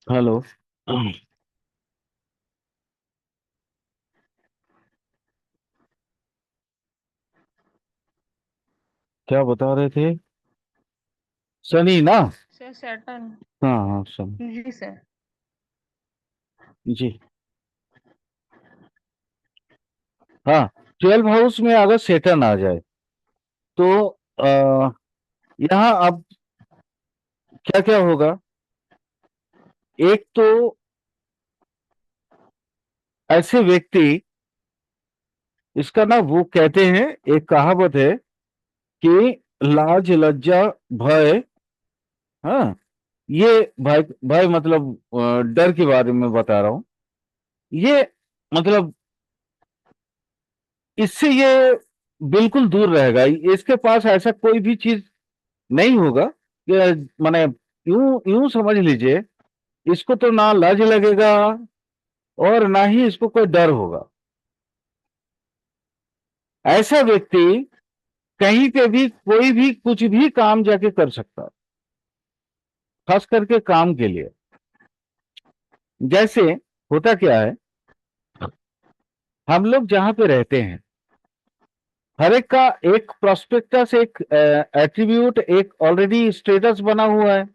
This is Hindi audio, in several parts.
हेलो। क्या बता रहे थे? शनि ना? Sir Saturn. हाँ हाँ, शनि। जी सर। जी। हाँ, 12 हाउस में अगर सेटर्न आ जाए तो यहाँ अब क्या क्या होगा? एक तो ऐसे व्यक्ति, इसका ना वो कहते हैं, एक कहावत है कि लाज लज्जा भय। हाँ, ये भय भय मतलब डर के बारे में बता रहा हूं। ये मतलब इससे ये बिल्कुल दूर रहेगा। इसके पास ऐसा कोई भी चीज नहीं होगा कि माने यूं यूं समझ लीजिए, इसको तो ना लाज लगेगा और ना ही इसको कोई डर होगा। ऐसा व्यक्ति कहीं पे भी कोई भी कुछ भी काम जाके कर सकता है, खास करके काम के लिए। जैसे होता क्या है, हम लोग जहां पे रहते हैं, हर एक का एक प्रोस्पेक्टस, एक एट्रीब्यूट, एक ऑलरेडी स्टेटस बना हुआ है।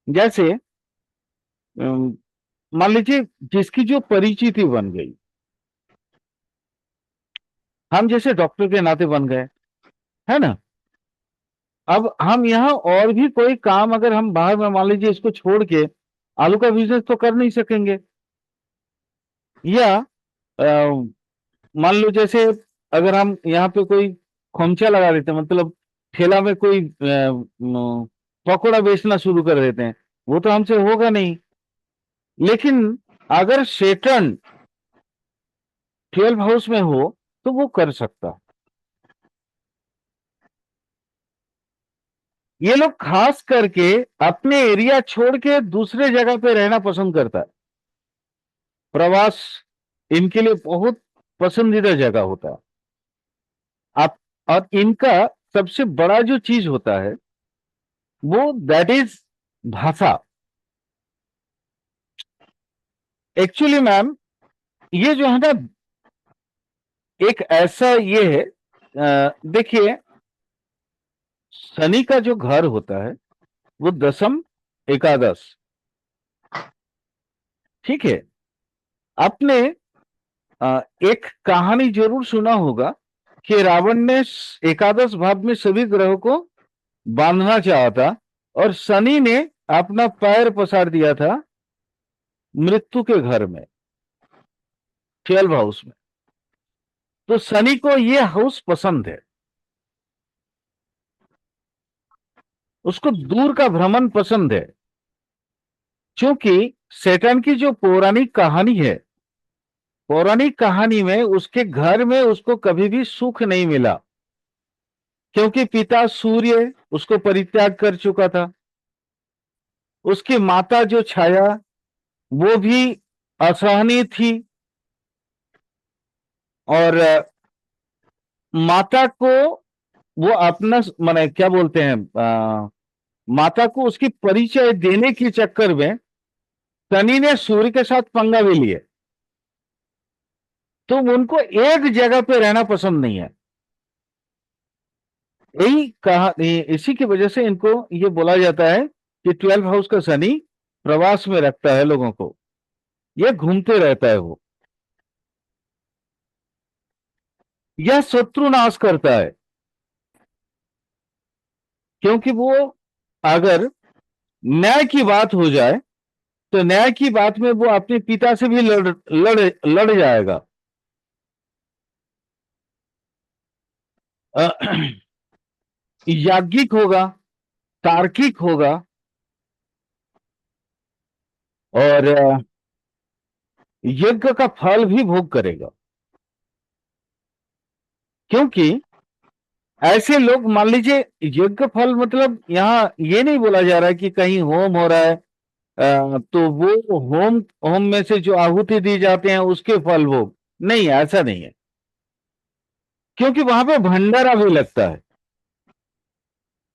जैसे अम, मान लीजिए जिसकी जो परिचिति बन गई, हम जैसे डॉक्टर के नाते बन गए, है ना? अब हम यहाँ और भी कोई काम अगर हम बाहर में, मान लीजिए इसको छोड़ के आलू का बिजनेस तो कर नहीं सकेंगे। या मान लो जैसे अगर हम यहाँ पे कोई खोमचा लगा देते हैं, मतलब ठेला में कोई पकौड़ा बेचना शुरू कर देते हैं, वो तो हमसे होगा नहीं। लेकिन अगर सेटन 12 हाउस में हो तो वो कर सकता है। ये लोग खास करके अपने एरिया छोड़ के दूसरे जगह पे रहना पसंद करता है। प्रवास इनके लिए बहुत पसंदीदा जगह होता है। आप, और इनका सबसे बड़ा जो चीज होता है वो दैट इज भाषा। एक्चुअली मैम, ये जो है ना, एक ऐसा ये है, देखिए, शनि का जो घर होता है वो दशम एकादश। ठीक है। आपने एक कहानी जरूर सुना होगा कि रावण ने एकादश भाव में सभी ग्रहों को बांधना चाहा था, और शनि ने अपना पैर पसार दिया था मृत्यु के घर में, 12 हाउस में। तो शनि को ये हाउस पसंद है, उसको दूर का भ्रमण पसंद है। क्योंकि सैटर्न की जो पौराणिक कहानी है, पौराणिक कहानी में उसके घर में उसको कभी भी सुख नहीं मिला, क्योंकि पिता सूर्य उसको परित्याग कर चुका था। उसकी माता जो छाया, वो भी असहनीय थी। और माता को वो अपना माने क्या बोलते हैं, माता को उसकी परिचय देने के चक्कर में शनि ने सूर्य के साथ पंगा भी लिए। तो उनको एक जगह पे रहना पसंद नहीं है। यही कहा, इसी की वजह से इनको ये बोला जाता है कि 12 हाउस का शनि प्रवास में रखता है लोगों को, ये घूमते रहता है वो। यह शत्रु नाश करता है, क्योंकि वो अगर न्याय की बात हो जाए तो न्याय की बात में वो अपने पिता से भी लड़ जाएगा। अ, याज्ञिक होगा, तार्किक होगा, और यज्ञ का फल भी भोग करेगा। क्योंकि ऐसे लोग, मान लीजिए, यज्ञ फल मतलब यहाँ ये नहीं बोला जा रहा है कि कहीं होम हो रहा है तो वो होम होम में से जो आहुति दी जाते हैं उसके फल भोग, नहीं, ऐसा नहीं है। क्योंकि वहां पे भंडारा भी लगता है,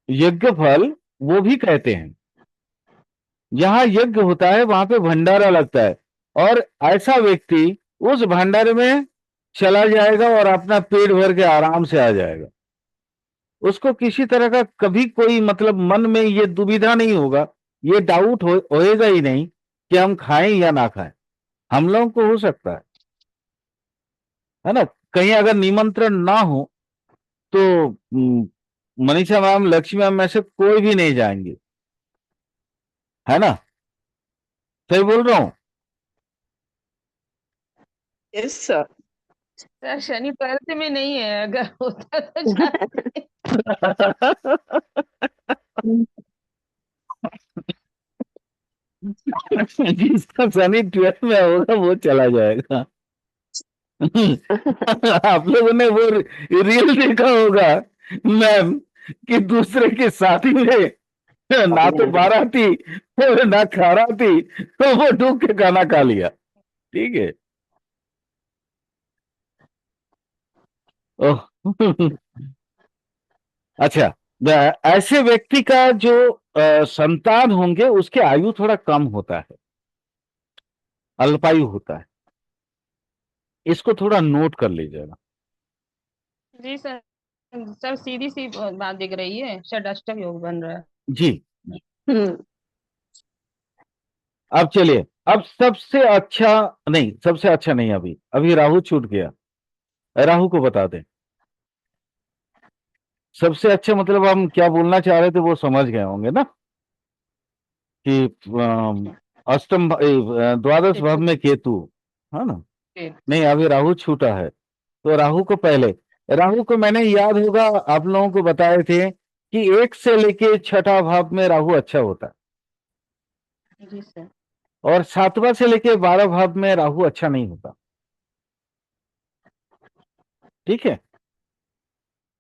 यज्ञ फल वो भी कहते हैं। जहां यज्ञ होता है वहां पे भंडारा लगता है, और ऐसा व्यक्ति उस भंडारे में चला जाएगा और अपना पेट भर के आराम से आ जाएगा। उसको किसी तरह का कभी कोई मतलब मन में ये दुविधा नहीं होगा, ये डाउट होएगा ही नहीं कि हम खाएं या ना खाएं। हम लोगों को हो सकता है ना, कहीं अगर निमंत्रण ना हो तो मनीषा मैम, लक्ष्मी मैम में से कोई भी नहीं जाएंगे, है ना? सही बोल रहा हूँ? Yes sir. Sir Shani twelfth में नहीं है, अगर होता तो जाते। जिसका शनि 12 में होगा वो चला जाएगा। आप लोगों ने वो रील देखा होगा मैम, कि दूसरे की शादी में ना तो बाराती और ना खराती, तो वो डूब के खाना खा लिया। ठीक है। ओह। अच्छा, ऐसे व्यक्ति का जो संतान होंगे उसके आयु थोड़ा कम होता है, अल्पायु होता है। इसको थोड़ा नोट कर लीजिएगा। जी सर। सर सीधी सी बात दिख रही है, षडाष्टक योग बन रहा है। जी। हम्म। अब चलिए, अब सबसे अच्छा, नहीं सबसे अच्छा नहीं, अभी अभी राहु छूट गया, राहु को बता दें। सबसे अच्छा मतलब हम क्या बोलना चाह रहे थे वो समझ गए होंगे ना, कि अष्टम द्वादश भाव में केतु, है ना? नहीं, अभी राहु छूटा है, तो राहु को पहले, राहु को मैंने याद होगा आप लोगों को बताए थे कि 1 से लेके 6ठा भाव में राहु अच्छा होता है, जी सर। और 7वां से लेके 12 भाव में राहु अच्छा नहीं होता। ठीक है,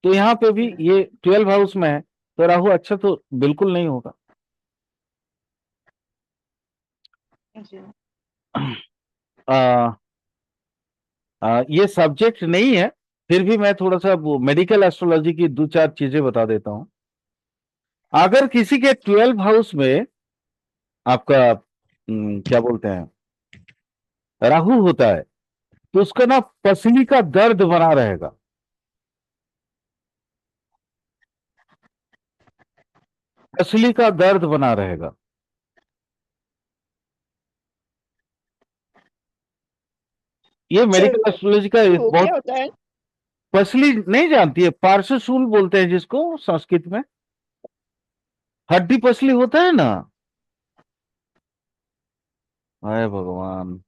तो यहाँ पे भी ये 12 हाउस में है, तो राहु अच्छा तो बिल्कुल नहीं होगा। जी। आ, ये सब्जेक्ट नहीं है, फिर भी मैं थोड़ा सा वो मेडिकल एस्ट्रोलॉजी की 2-4 चीजें बता देता हूं। अगर किसी के 12 हाउस में आपका क्या बोलते हैं, राहु होता है, तो उसका ना पसली का दर्द बना रहेगा। पसली का दर्द बना रहेगा। ये सर मेडिकल एस्ट्रोलॉजी का एक वो क्या बहुत, होता है? पसली नहीं जानती है? पार्श्वशूल बोलते हैं जिसको संस्कृत में, हड्डी पसली होता है ना। हाय भगवान।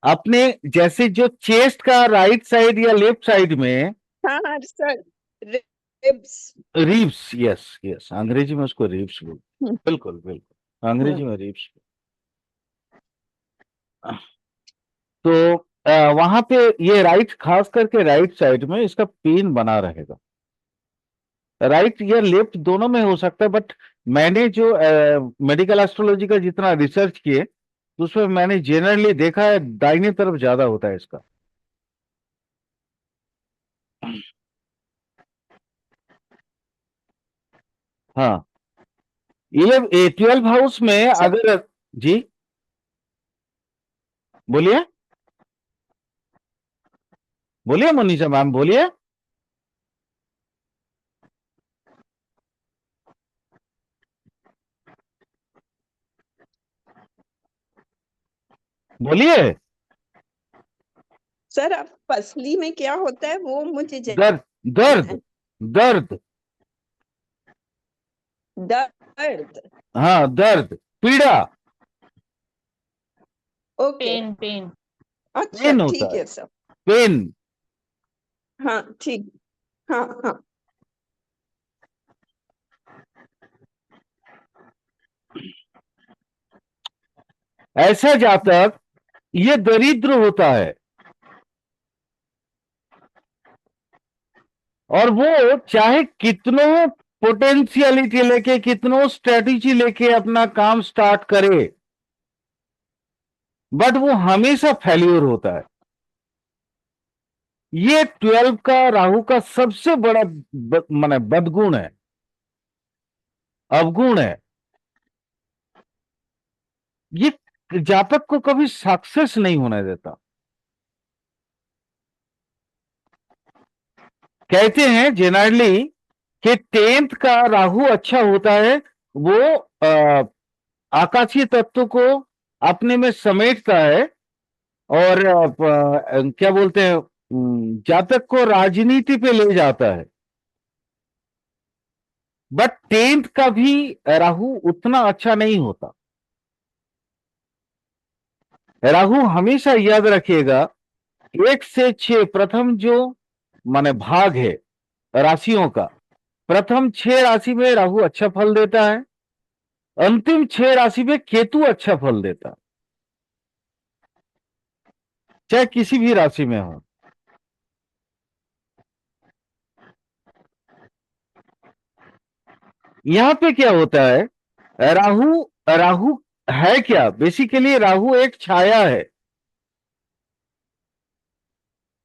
अपने जैसे जो चेस्ट का राइट साइड या लेफ्ट साइड में, हाँ हाँ sir, ribs. Ribs, yes yes, अंग्रेजी में उसको रिब्स बोलते, बिल्कुल बिल्कुल, अंग्रेजी में रिब्स। तो वहां पे ये राइट, खास करके राइट साइड में इसका पेन बना रहेगा। राइट या लेफ्ट दोनों में हो सकता है, बट मैंने जो मेडिकल एस्ट्रोलॉजी का जितना रिसर्च किए, तो उसमें मैंने जनरली देखा है दाहिने तरफ ज्यादा होता है इसका। हाँ, 12 हाउस में सर अगर, जी बोलिए, बोलिए मनीषा मैम, बोलिए, बोलिए। सर आप पसली में क्या होता है वो मुझे दर्द, जानना दर्द, है। दर्द। दर्द। हाँ, दर्द, पीड़ा, ओके। Pain pain. अच्छा पेन होता ठीक है, है सर। पेन। हाँ ठीक। हाँ हाँ। ऐसा जातक ये दरिद्र होता है, और वो चाहे कितनों पोटेंशियलिटी लेके, कितनों स्ट्रेटेजी लेके अपना काम स्टार्ट करे, बट वो हमेशा फेल्यूर होता है। ये 12 का राहु का सबसे बड़ा माने बदगुण है, अवगुण है। ये जातक को कभी सक्सेस नहीं होने देता। कहते हैं जनरली कि 10th का राहु अच्छा होता है, वो आकाशीय तत्व को अपने में समेटता है और क्या बोलते हैं, जातक को राजनीति पे ले जाता है। बट 10th का भी राहु उतना अच्छा नहीं होता। राहु हमेशा याद रखिएगा, 1 से 6 प्रथम जो माने भाग है राशियों का, प्रथम 6 राशि में राहु अच्छा फल देता है, अंतिम 6 राशि में केतु अच्छा फल देता है, चाहे किसी भी राशि में हो। यहां पे क्या होता है, राहु राहु है क्या, बेसिकली राहु एक छाया है।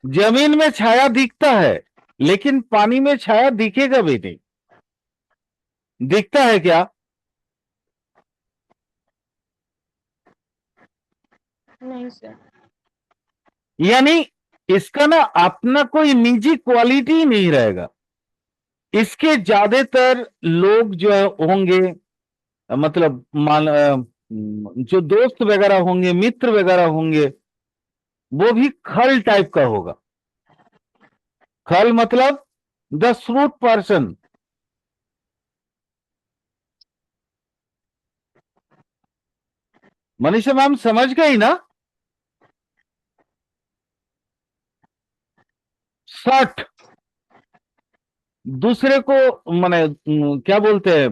जमीन में छाया दिखता है, लेकिन पानी में छाया दिखेगा भी नहीं। दिखता है क्या? नहीं सर। यानी इसका ना अपना कोई निजी क्वालिटी ही नहीं रहेगा। इसके ज्यादातर लोग जो होंगे, मतलब जो दोस्त वगैरह होंगे, मित्र वगैरह होंगे, वो भी खल टाइप का होगा। खल मतलब the Shrove person. Manisha ma'am समझ गई ना? 60 दूसरे को माने क्या बोलते हैं,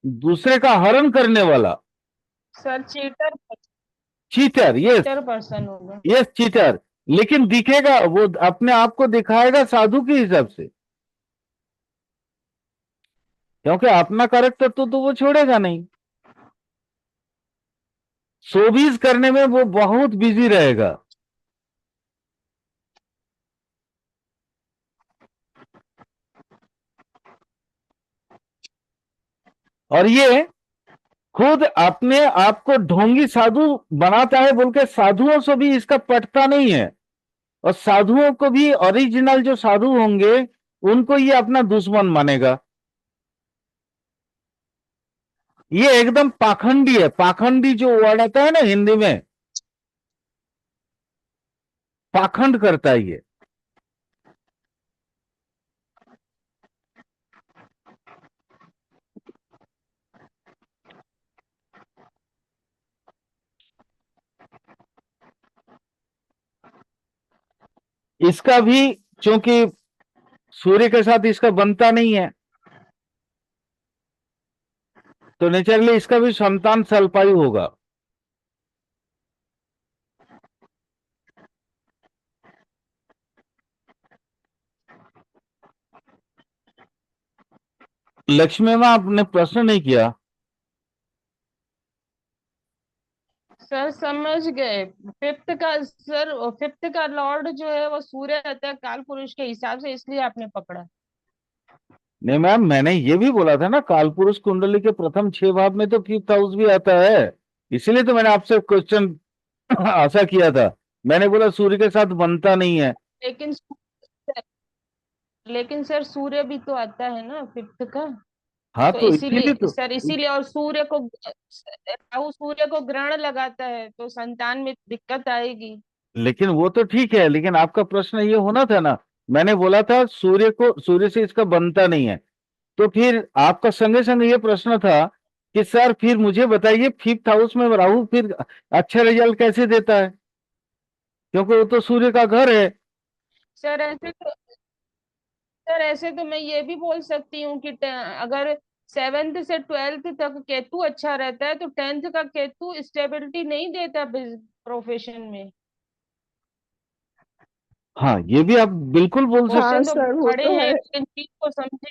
दूसरे का हरण करने वाला। Sir cheater cheater, yes cheater person होगा। Yes cheater. लेकिन दिखेगा, वो अपने आप को दिखाएगा साधु के हिसाब से, क्योंकि अपना कैरेक्टर तो वो छोड़ेगा नहीं। शोबीज करने में वो बहुत बिजी रहेगा। और ये खुद अपने आप को ढोंगी साधु बनाता है बोल के साधुओं से भी इसका पटता नहीं है। और साधुओं को भी, ओरिजिनल जो साधु होंगे, उनको ये अपना दुश्मन मानेगा। ये एकदम पाखंडी है। पाखंडी जो वर्ड आता है ना हिंदी में, पाखंड करता है ये। इसका भी चूंकि सूर्य के साथ इसका बनता नहीं है, तो नेचुरली इसका भी संतान स्वल्पायु होगा। लक्ष्मी मां, आपने प्रश्न नहीं किया। सर समझ गए। फिफ्थ का सर, फिफ्थ का लॉर्ड जो है वो सूर्य रहता है काल पुरुष के हिसाब से, इसलिए आपने पकड़ा। नहीं मैम, मैंने ये भी बोला था ना, कालपुरुष कुंडली के प्रथम 6 भाव में तो 5th हाउस भी आता है। इसीलिए तो मैंने आपसे क्वेश्चन आशा किया था। मैंने बोला सूर्य के साथ बनता नहीं है। लेकिन लेकिन सर सूर्य भी तो आता है ना फिफ्थ का। हाँ, तो तो इसीलिए इसीलिए तो। सर, इसीलिए, और सूर्य को राहु सूर्य को ग्रहण लगाता है तो संतान में दिक्कत आएगी। लेकिन वो तो ठीक है, लेकिन आपका प्रश्न ये होना था ना, मैंने बोला था सूर्य से इसका बनता नहीं है। तो फिर आपका संगे संगे ये प्रश्न था कि सर फिर मुझे बताइए 5th हाउस में राहु फिर अच्छा रिजल्ट कैसे देता है, क्योंकि वो तो सूर्य का घर है। सर ऐसे तो सर ऐसे तो मैं ये भी बोल सकती हूँ कि अगर 7th से 12th तक केतु अच्छा रहता है तो 10th का केतु स्टेबिलिटी नहीं देता प्रोफेशन में। हाँ, ये भी आप बिल्कुल बोल सकते। हाँ क्वेश्चन तो सर, वो बड़े तो हैं है। लेकिन चीज को समझे।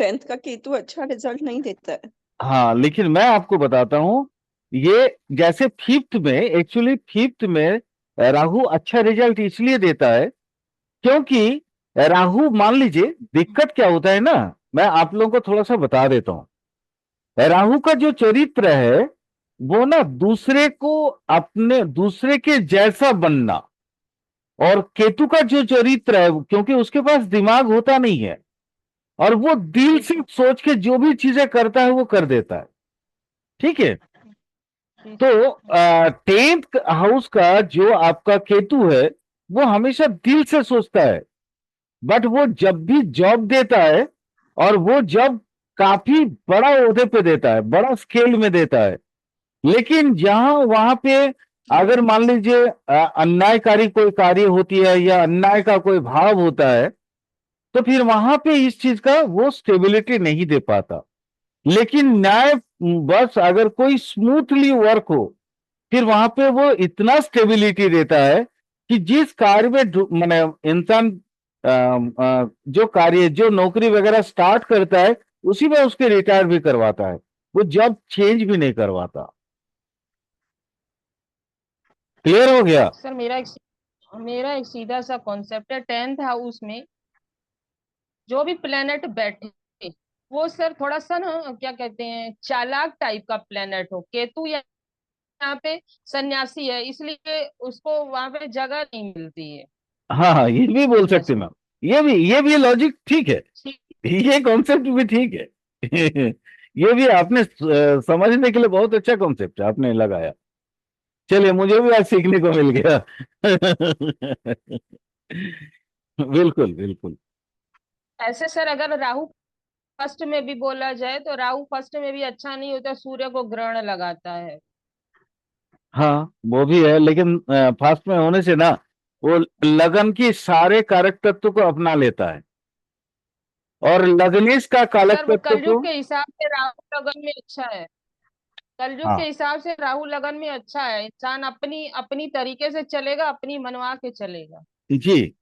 10th का केतु अच्छा रिजल्ट नहीं देता है। हाँ, लेकिन मैं आपको बताता हूं, ये जैसे 5th में, एक्चुअली 5th में राहु अच्छा रिजल्ट इसलिए देता है क्योंकि राहु, मान लीजिए दिक्कत क्या होता है ना, मैं आप लोगों को थोड़ा सा बता देता हूं। राहु का जो चरित्र है वो ना दूसरे को, अपने दूसरे के जैसा बनना। और केतु का जो चरित्र है, क्योंकि उसके पास दिमाग होता नहीं है, और वो दिल से सोच के जो भी चीजें करता है वो कर देता है। ठीक है। ठीक। तो 10th हाउस का जो आपका केतु है, वो हमेशा दिल से सोचता है। बट वो जब भी जॉब देता है, और वो जॉब काफी बड़ा ओहदे पे देता है, बड़ा स्केल में देता है, लेकिन जहां वहां पे अगर मान लीजिए अन्यायकारी कोई कार्य होती है या अन्याय का कोई भाव होता है, तो फिर वहां पे इस चीज का वो स्टेबिलिटी नहीं दे पाता। लेकिन न्याय बस अगर कोई स्मूथली वर्क हो, फिर वहां पे वो इतना स्टेबिलिटी देता है कि जिस कार्य में माने इंसान जो कार्य, जो नौकरी वगैरह स्टार्ट करता है, उसी में उसके रिटायर भी करवाता है, वो जॉब चेंज भी नहीं करवाता। क्लियर हो गया? सर मेरा एक सीधा सा कॉन्सेप्ट है, 10th हाउस में जो भी प्लेनेट बैठे वो सर थोड़ा सा ना क्या कहते हैं, चालाक टाइप का प्लेनेट हो। केतु यहाँ पे सन्यासी है, इसलिए उसको वहां पे जगह नहीं मिलती है हाँ हाँ, ये भी बोल बिजनेस सकते में। मैम। ये भी लॉजिक ठीक है। ठीक। ये कॉन्सेप्ट भी ठीक है। ये भी आपने समझने के लिए बहुत अच्छा कॉन्सेप्ट आपने लगाया। चलिए, मुझे भी आज सीखने को मिल गया। बिल्कुल बिल्कुल। ऐसे सर अगर राहु फर्स्ट में भी बोला जाए तो राहु फर्स्ट में भी अच्छा नहीं होता, सूर्य को ग्रहण लगाता है। हाँ, वो भी है, लेकिन फास्ट में होने से ना, वो लगन की सारे कारक तत्व को अपना लेता है, और लग्नेश का कारक सर वो तत्व को। कलयुग के हिसाब से राहु लगन में अच्छा है। कलयुग के हाँ हिसाब से राहु लगन में अच्छा है, इंसान अपनी अपनी तरीके से चलेगा, अपनी मनवा के चलेगा। जी,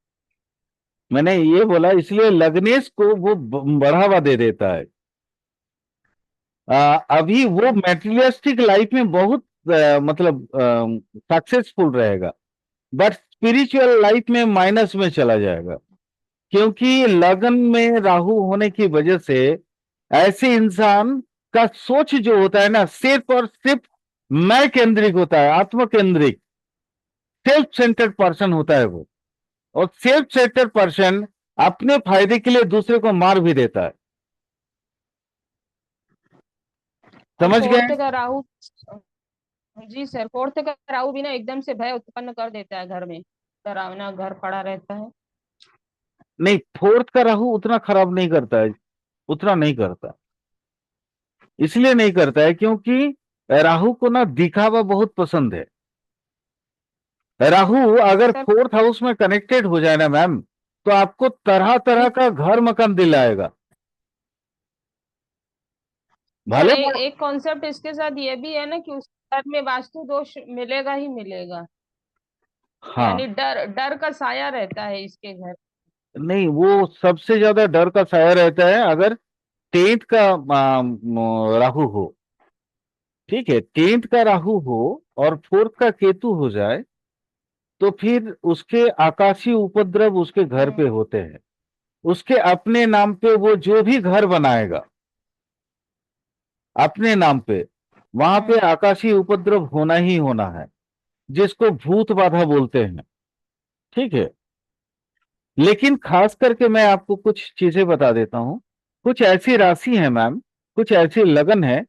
मैंने ये बोला इसलिए लग्नेश को वो बढ़ावा दे देता है। अभी वो मैटेरियलिस्टिक लाइफ में बहुत मतलब सक्सेसफुल रहेगा, बट स्पिरिचुअल लाइफ में माइनस में चला जाएगा। क्योंकि लगन में राहु होने की वजह से ऐसे इंसान का सोच जो होता है ना, सिर्फ और सिर्फ मैं केंद्रिक होता है, आत्म केंद्रिक, सेल्फ सेंटर्ड पर्सन होता है वो। और सेल्फ सेंटर्ड पर्सन अपने फायदे के लिए दूसरे को मार भी देता है। और समझ गए? फोर्थ का राहु, जी सर, फोर्थ का राहु भी ना एकदम से भय उत्पन्न कर देता है घर में, डरावना घर पड़ा रहता है। नहीं, फोर्थ का राहु उतना खराब नहीं करता है, उतना नहीं करता। इसलिए नहीं करता है क्योंकि राहु को ना दिखावा बहुत पसंद है। राहु अगर सर फोर्थ हाउस में कनेक्टेड हो जाए ना मैम, तो आपको तरह तरह का घर मकान दिलाएगा। सर भले एक कॉन्सेप्ट इसके साथ ये भी है ना कि उस घर में वास्तु दोष मिलेगा ही मिलेगा। हाँ, यानी डर डर का साया रहता है इसके घर। नहीं, वो सबसे ज्यादा डर का साया रहता है अगर 10th का राहु हो। ठीक है, 10th का राहु हो और 4th का केतु हो जाए, तो फिर उसके आकाशीय उपद्रव उसके घर हम्म। पे होते हैं। उसके अपने नाम पे वो जो भी घर बनाएगा अपने नाम पे, वहां पे हम्म। आकाशीय उपद्रव होना ही होना है, जिसको भूत बाधा बोलते हैं। ठीक है। लेकिन खास करके मैं आपको कुछ चीजें बता देता हूं। कुछ ऐसी राशि है मैम, कुछ ऐसी लगन है,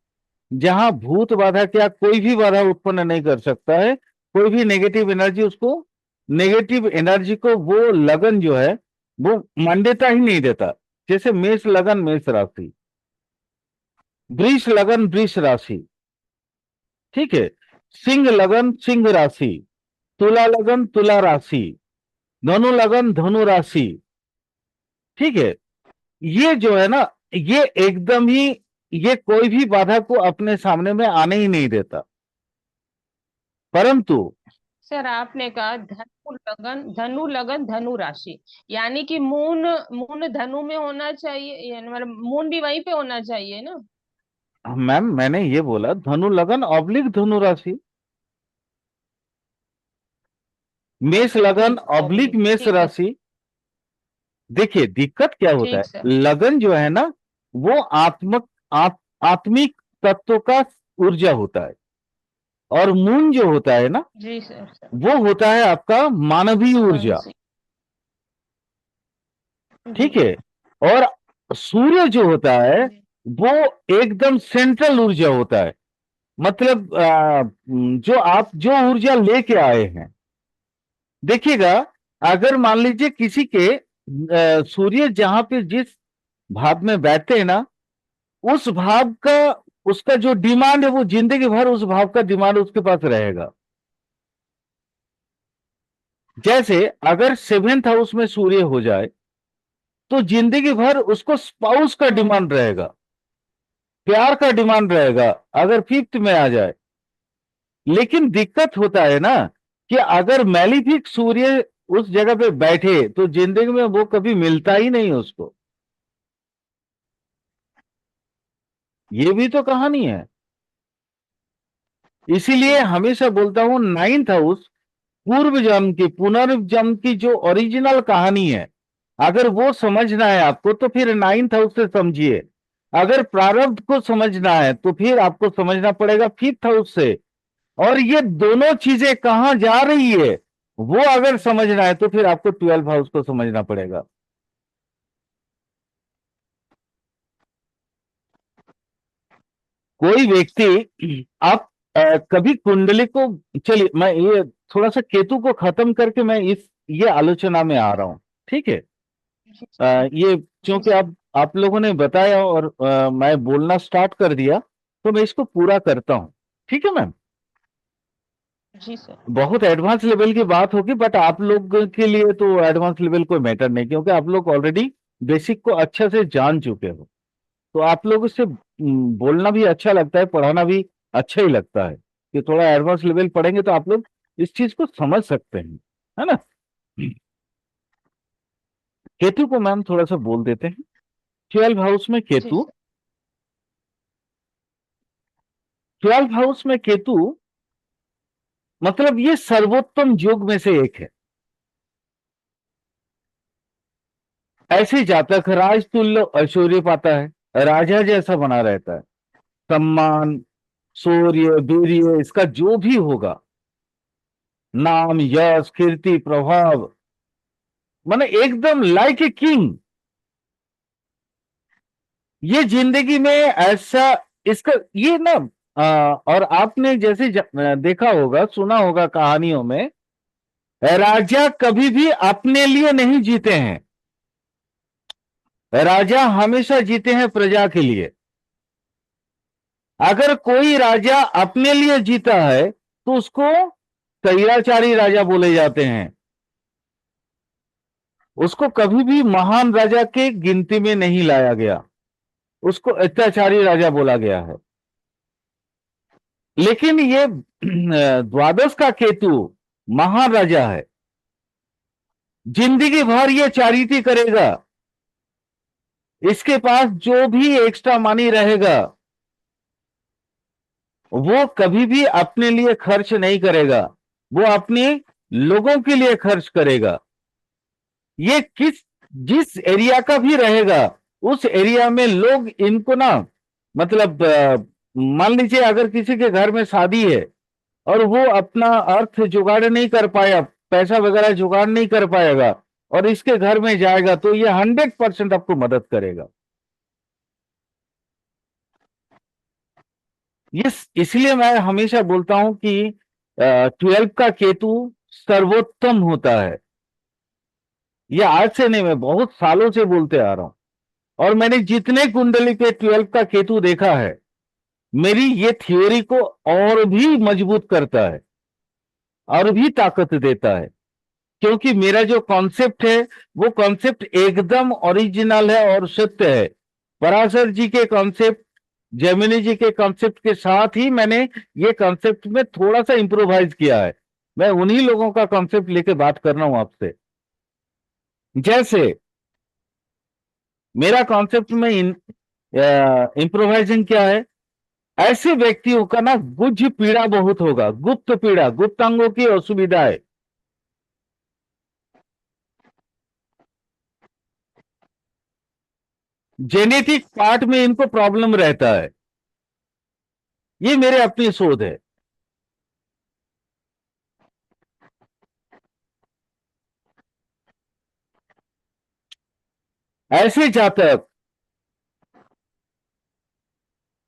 जहां भूत बाधा क्या कोई भी बाधा उत्पन्न नहीं कर सकता है। कोई भी नेगेटिव एनर्जी उसको, नेगेटिव एनर्जी को वो लगन जो है वो मान्यता ही नहीं देता। जैसे मेष लगन मेष राशि, वृष लगन वृष राशि, ठीक है, सिंह लगन सिंह राशि, तुला लगन तुला राशि, धनु लगन धनु राशि। ठीक है। ये जो है ना, ये एकदम ही, ये कोई भी बाधा को अपने सामने में आने ही नहीं देता। परंतु सर आपने कहा धनु लगन धनु राशि, यानी कि मून मून धनु में होना चाहिए, यानी मतलब मून भी वहीं पे होना चाहिए ना। मैम, मैंने ये बोला धनु लगन ऑब्लिक धनु राशि, मेष लगन ऑब्लिक ऑब्लिक ऑब्लिक मेष ठीक है। राशि। देखिए दिक्कत क्या होता है, ठीक सर। लगन जो है ना, वो आत्मिक तत्व का ऊर्जा होता है। और मून जो होता है ना, जी सर। वो होता है आपका मानवीय ऊर्जा। जी ठीक है। और सूर्य जो होता है जी वो एकदम सेंट्रल ऊर्जा होता है। मतलब जो आप जो ऊर्जा लेके आए हैं, देखिएगा, अगर मान लीजिए किसी के सूर्य जहां पे जिस भाव में बैठते हैं ना, उस भाव का उसका जो डिमांड है वो जिंदगी भर उस भाव का डिमांड उसके पास रहेगा। जैसे अगर सेवेंथ हाउस में सूर्य हो जाए तो जिंदगी भर उसको स्पाउस का डिमांड रहेगा, प्यार का डिमांड रहेगा, अगर फिफ्थ में आ जाए। लेकिन दिक्कत होता है ना कि अगर मैलिफिक सूर्य उस जगह पे बैठे तो जिंदगी में वो कभी मिलता ही नहीं उसको। ये भी तो कहानी है। इसीलिए हमेशा बोलता हूं, नाइन्थ हाउस पूर्व जन्म की, पुनर्जन्म की जो ओरिजिनल कहानी है, अगर वो समझना है आपको तो फिर नाइन्थ हाउस से समझिए। अगर प्रारब्ध को समझना है तो फिर आपको समझना पड़ेगा फिफ्थ हाउस से। और ये दोनों चीजें कहां जा रही है वो अगर समझना है तो फिर आपको ट्वेल्थ हाउस को समझना पड़ेगा। कोई व्यक्ति, आप कभी कुंडली को, चलिए मैं ये थोड़ा सा केतु को खत्म करके मैं इस ये आलोचना में आ रहा हूं। ठीक है। ये जी क्योंकि आप लोगों ने बताया और मैं बोलना स्टार्ट कर दिया तो मैं इसको पूरा करता हूं। ठीक है मैम। जी सर। बहुत एडवांस लेवल की बात होगी बट आप लोग के लिए तो एडवांस लेवल कोई मैटर नहीं, क्योंकि आप लोग ऑलरेडी बेसिक को अच्छे से जान चुके हो। तो आप लोगों से बोलना भी अच्छा लगता है, पढ़ाना भी अच्छा ही लगता है कि थोड़ा एडवांस लेवल पढ़ेंगे तो आप लोग इस चीज को समझ सकते हैं, है ना। केतु को मैम थोड़ा सा बोल देते हैं। 12 हाउस में जी केतु, सर। 12 हाउस में केतु मतलब ये सर्वोत्तम योग में से एक है। ऐसे जातक राजतुल्य ऐश्वर्य पाता है, राजा जैसा बना रहता है। सम्मान, शौर्य, वीर्य, इसका जो भी होगा, नाम, यश, कीर्ति, प्रभाव, माने एकदम लाइक ए किंग। ये जिंदगी में ऐसा, इसका ये ना, और आपने जैसे देखा होगा, सुना होगा कहानियों में, राजा कभी भी अपने लिए नहीं जीते हैं, राजा हमेशा जीते हैं प्रजा के लिए। अगर कोई राजा अपने लिए जीता है तो उसको स्वैराचारी राजा बोले जाते हैं, उसको कभी भी महान राजा के गिनती में नहीं लाया गया, उसको अत्याचारी राजा बोला गया है। लेकिन ये द्वादश का केतु महान राजा है, जिंदगी भर ये चैरिटी करेगा, इसके पास जो भी एक्स्ट्रा मनी रहेगा वो कभी भी अपने लिए खर्च नहीं करेगा, वो अपने लोगों के लिए खर्च करेगा। ये जिस एरिया का भी रहेगा उस एरिया में लोग इनको ना, मतलब मान लीजिए अगर किसी के घर में शादी है और वो अपना अर्थ जुगाड़ नहीं कर पाया, पैसा वगैरह जुगाड़ नहीं कर पाएगा और इसके घर में जाएगा तो ये 100% आपको मदद करेगा। ये इसलिए मैं हमेशा बोलता हूं कि 12 का केतु सर्वोत्तम होता है। ये आज से नहीं, मैं बहुत सालों से बोलते आ रहा हूं और मैंने जितने कुंडली पे 12 का केतु देखा है, मेरी ये थ्योरी को और भी मजबूत करता है और भी ताकत देता है। क्योंकि मेरा जो कॉन्सेप्ट है वो कॉन्सेप्ट एकदम ओरिजिनल है और सत्य है। पराशर जी के कॉन्सेप्ट, जेमिनी जी के कॉन्सेप्ट के साथ ही मैंने ये कॉन्सेप्ट में थोड़ा सा इंप्रोवाइज किया है। मैं उन्हीं लोगों का कॉन्सेप्ट लेके बात कर रहा हूं आपसे। जैसे मेरा कॉन्सेप्ट में इंप्रोवाइजिंग क्या है, ऐसे व्यक्तियों का ना गुझ पीड़ा बहुत होगा, गुप्त पीड़ा, गुप्तांगों की असुविधाएं, जेनेटिक पार्ट में इनको प्रॉब्लम रहता है। ये मेरे अपनी शोध है। ऐसे जातक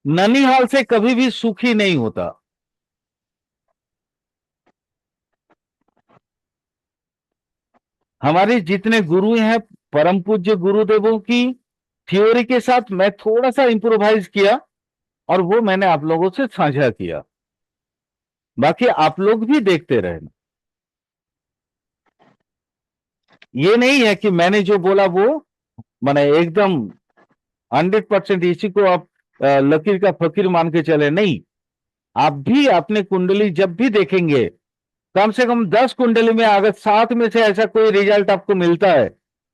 ननिहाल से कभी भी सुखी नहीं होता। हमारे जितने गुरु हैं, परम पूज्य गुरुदेवों की थ्योरी के साथ मैं थोड़ा सा इंप्रोवाइज किया और वो मैंने आप लोगों से साझा किया। बाकी आप लोग भी देखते रहना। ये नहीं है कि मैंने जो बोला वो माने एकदम 100% इसी को आप लकीर का फकीर मान के चले, नहीं। आप भी अपने कुंडली जब भी देखेंगे, कम से कम 10 कुंडली में अगर 7 में से ऐसा कोई रिजल्ट आपको मिलता है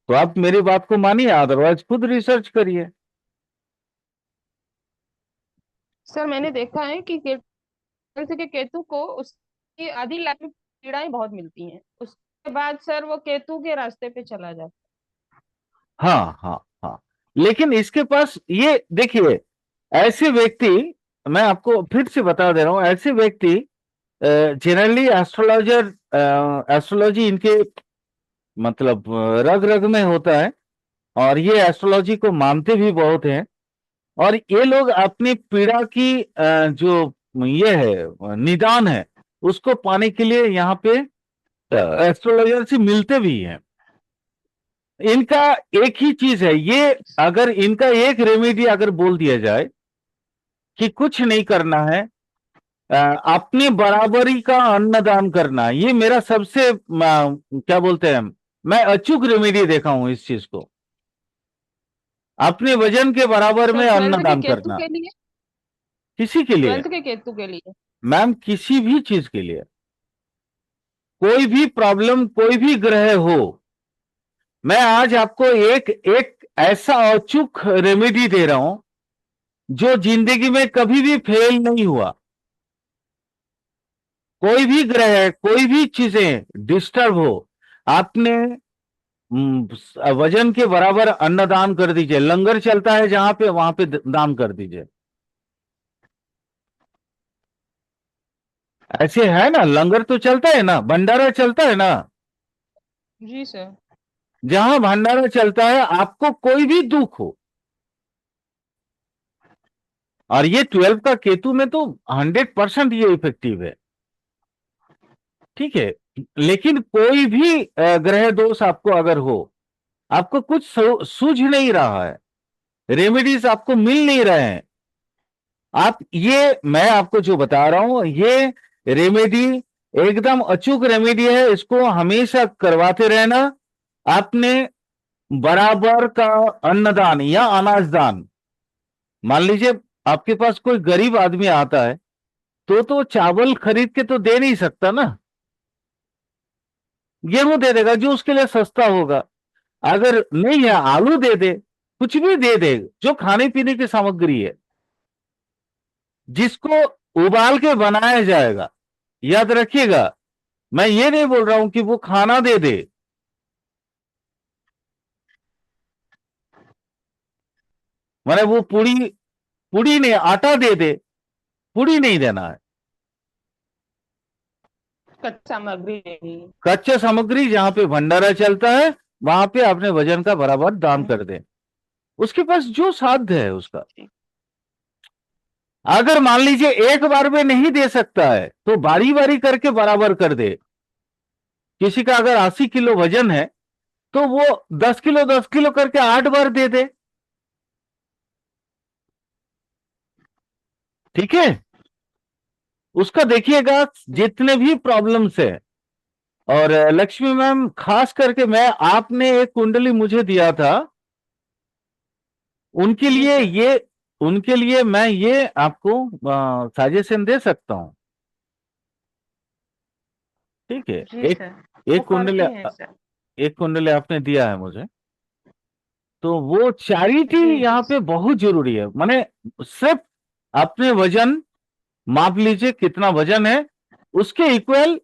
तो आप मेरी बात को मानिए, अदरवाइज खुद रिसर्च करिए। सर मैंने देखा है कि ट्वेल्थ के केतु को उसकी आधी लाइफ में पीड़ाएं बहुत मिलती हैं, उसके बाद सर वो केतु के रास्ते पे चला जाता हाँ हाँ हाँ, लेकिन इसके पास ये देखिए, ऐसे व्यक्ति, मैं आपको फिर से बता दे रहा हूं, ऐसे व्यक्ति जनरली एस्ट्रोलॉजर, एस्ट्रोलॉजी इनके मतलब रग रग में होता है और ये एस्ट्रोलॉजी को मानते भी बहुत हैं। और ये लोग अपनी पीड़ा की जो ये है निदान है उसको पाने के लिए यहाँ पे एस्ट्रोलॉजर से मिलते भी हैं। इनका एक ही चीज है ये, अगर इनका एक रेमेडी अगर बोल दिया जाए कि कुछ नहीं करना है, अपनी बराबरी का अन्नदान करना, ये मेरा सबसे क्या बोलते हैं, मैं अचूक रेमेडी देखा हूं इस चीज को। अपने वजन के बराबर है। में सर ट्वेल्थ के अन्नदान केतु करना। के लिए, किसी के लिए ट्वेल्थ के केतु के लिए मैम, किसी भी चीज के लिए, कोई भी प्रॉब्लम, कोई भी ग्रह हो, मैं आज आपको एक एक ऐसा अचूक रेमेडी दे रहा हूं जो जिंदगी में कभी भी फेल नहीं हुआ। कोई भी ग्रह, कोई भी चीजें डिस्टर्ब हो, आपने वजन के बराबर अन्नदान कर दीजिए। लंगर चलता है जहां पे, वहां पे दान कर दीजिए। ऐसे है ना, लंगर तो चलता है ना, भंडारा चलता है ना। जी सर। जहां भंडारा चलता है, आपको कोई भी दुख हो, और ये 12 का केतु में तो 100% ये इफेक्टिव है, ठीक है। लेकिन कोई भी ग्रह दोष आपको अगर हो, आपको कुछ सूझ नहीं रहा है, रेमेडीज आपको मिल नहीं रहे हैं, आप ये मैं आपको जो बता रहा हूं ये रेमेडी एकदम अचूक रेमेडी है। इसको हमेशा करवाते रहना। आपने बराबर का अन्नदान या अनाज दान, मान लीजिए आपके पास कोई गरीब आदमी आता है तो चावल खरीद के तो दे नहीं सकता ना, गेहूं दे देगा जो उसके लिए सस्ता होगा। अगर नहीं है, आलू दे दे, कुछ भी दे दे, जो खाने पीने की सामग्री है जिसको उबाल के बनाया जाएगा। याद रखिएगा, मैं ये नहीं बोल रहा हूं कि वो खाना दे दे, माने वो पूड़ी, पूड़ी नहीं, आटा दे दे, पूड़ी नहीं देना है। कच्ची सामग्री लेनी है। कच्चे सामग्री जहां पे भंडारा चलता है वहां पे अपने वजन का बराबर दान कर दे, उसके पास जो साध्य है उसका। अगर मान लीजिए एक बार में नहीं दे सकता है तो बारी बारी करके बराबर कर दे। किसी का अगर 80 किलो वजन है तो वो 10 किलो 10 किलो करके 8 बार दे दे, ठीक है। उसका देखिएगा जितने भी प्रॉब्लम्स है। और लक्ष्मी मैम, खास करके मैं, आपने एक कुंडली मुझे दिया था, उनके जी लिए सर। ये, उनके लिए मैं ये आपको सजेशन दे सकता हूं, ठीक है। जी एक सर। वो एक कुंडली, करती हैं सर। एक कुंडली आपने दिया है मुझे, तो वो चैरिटी जी जी यहाँ पे बहुत जरूरी है। माने सिर्फ अपने वजन माप लीजिए, कितना वजन है उसके इक्वल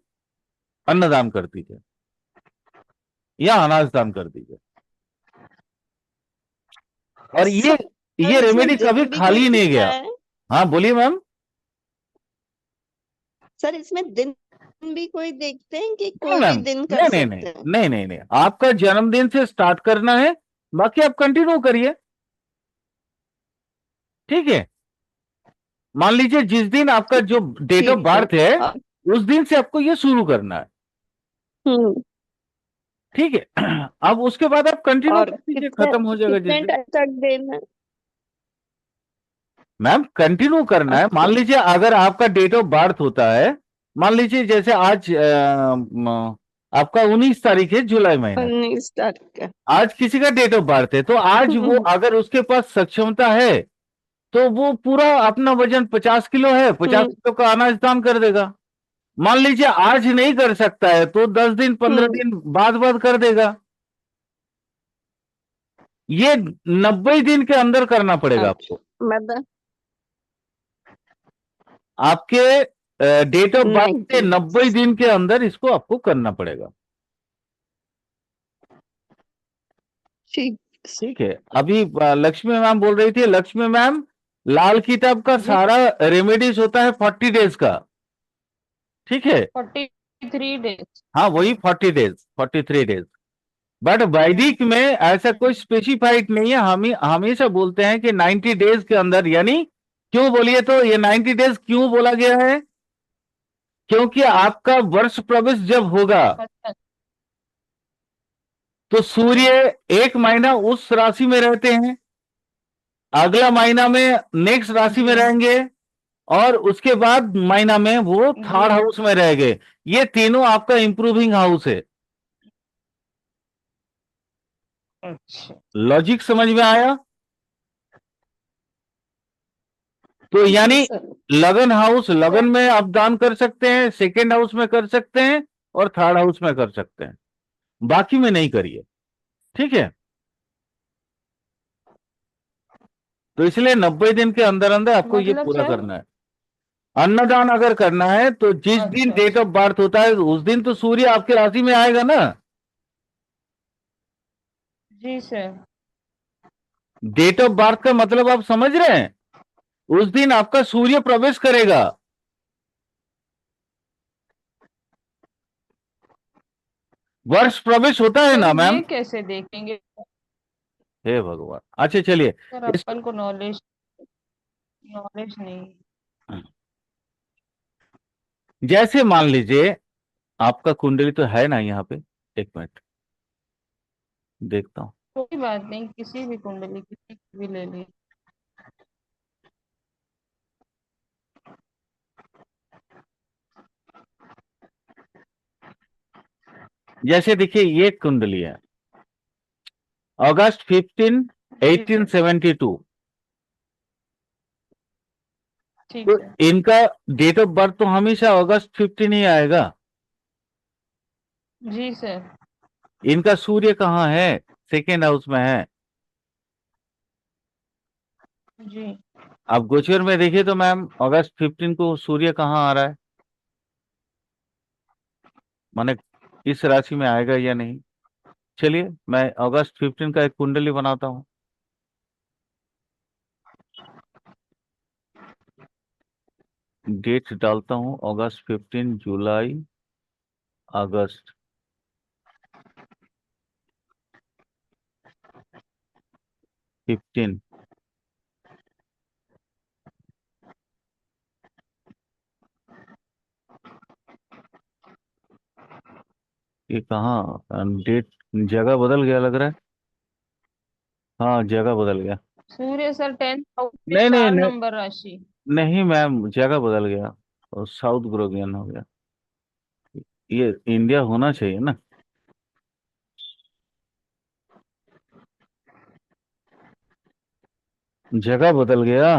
अन्नदान कर दीजिए या अनाज दान कर दीजिए। और ये सर इसमें रेमेडी कभी दिन भी कोई खाली नहीं दिखता गया। है? हाँ बोलिए मैम। सर इसमें दिन भी कोई देखते हैं कि नहीं कोई भी मैम, दिन कर नहीं नहीं नहीं सकते हैं? नहीं नहीं नहीं, आपका जन्मदिन से स्टार्ट करना है, बाकी आप कंटिन्यू करिए, ठीक है। मान लीजिए जिस दिन आपका जो डेट ऑफ ठीक है। बर्थ है और उस दिन से आपको ये शुरू करना है, हम्म ठीक है। अब उसके बाद आप कंटिन्यू और कर दीजिए, कितने खत्म हो जाएगा जिस कितने दिन। टाइम तक देना है? मैम कंटिन्यू करना है। मान अच्छा, लीजिए अगर आपका डेट ऑफ बर्थ होता है, मान लीजिए जैसे आज आपका 19 तारीख है जुलाई महीना, 19 तारीख का। आज किसी का डेट ऑफ बर्थ है, तो आज वो हम्म अगर उसके पास सक्षमता है तो वो पूरा अपना वजन 50 किलो है, पचास हम्म किलो का अनाज दान कर देगा। मान लीजिए आज नहीं कर सकता है तो 10 दिन 15 हम्म दिन बाद बाद कर देगा। ये 90 दिन के अंदर करना पड़ेगा अच्छा, आपको। मतलब आपके डेट ऑफ बर्थ के 90। 90 दिन के अंदर इसको आपको करना पड़ेगा, ठीक। ठीक है। अभी लक्ष्मी मैम बोल रही थी, लक्ष्मी मैम लाल किताब का जी सारा रेमेडीज होता है 40 डेज का, ठीक है। 43 डेज। हाँ वही 40 डेज, 43 डेज। बट वैदिक में ऐसा कोई स्पेसिफाइड नहीं है, हम हमेशा बोलते हैं कि 90 डेज के अंदर, यानी क्यों बोलिए तो ये 90 डेज क्यों बोला गया है, क्योंकि आपका वर्ष प्रवेश जब होगा अच्छा। तो सूर्य एक महीना उस राशि में रहते हैं, अगला महीना में नेक्स्ट राशि में जी रहेंगे, और उसके बाद महीना में वो थर्ड जी। हाउस में रहेंगे। ये तीनों आपका इंप्रूविंग हाउस है। अच्छा। लॉजिक समझ में आया? तो जी यानी सर। लगन हाउस, लगन सर में आप दान कर सकते हैं, सेकेंड हाउस में कर सकते हैं, और थर्ड हाउस में कर सकते हैं, बाकी में नहीं करिए, ठीक है। तो इसलिए 90 दिन के अंदर अंदर आपको ये मतलब पूरा सर। करना है। अन्नदान अगर करना है तो जिस दिन अच्छा डेट अच्छा। ऑफ बर्थ होता है उस दिन तो सूर्य आपके राशि में आएगा ना। जी सर। डेट ऑफ बर्थ का मतलब आप समझ रहे हैं, उस दिन आपका सूर्य प्रवेश करेगा। वर्ष प्रवेश होता है सर ना ये मैम। कैसे देखेंगे? हे भगवान, अच्छा चलिए। सर इस अपन को नॉलेज नॉलेज नहीं। जैसे मान लीजिए आपका कुंडली तो है ना यहाँ पे, एक मिनट देखता हूं। कोई बात नहीं, किसी भी कुंडली किसी की भी ले ली। जैसे देखिए ये कुंडली है, अगस्त 15 जी सर। 1872। ठीक तो है। इनका डेट ऑफ बर्थ तो हमेशा अगस्त 15 ही आएगा। जी सर। इनका सूर्य कहाँ है, सेकेंड हाउस में है। जी। अब गोचर में देखिए तो मैम अगस्त 15 को सूर्य कहाँ आ रहा है, माने इस राशि में आएगा या नहीं। चलिए मैं अगस्त 15 का एक कुंडली बनाता हूं। डेट डालता हूं अगस्त 15 जुलाई अगस्त 15। ये कहाँ डेट, जगह बदल गया लग रहा है। हाँ जगह बदल गया। सूर्य सर 10th हाउस में नहीं नहीं 4 नंबर राशि। नहीं मैम, जगह बदल गया और साउथ ग्रोगियन हो गया। ये इंडिया होना चाहिए ना। जगह बदल गया।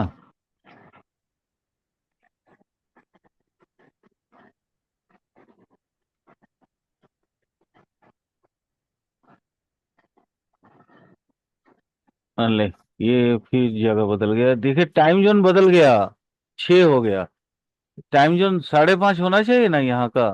ले, ये फिर जगह बदल गया, देखिए टाइम जोन बदल गया, 6 हो गया। टाइम जोन 5:30 होना चाहिए ना यहाँ का।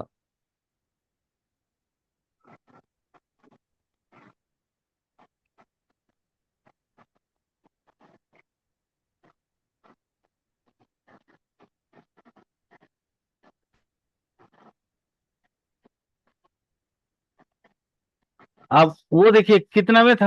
अब वो देखिए कितना में था।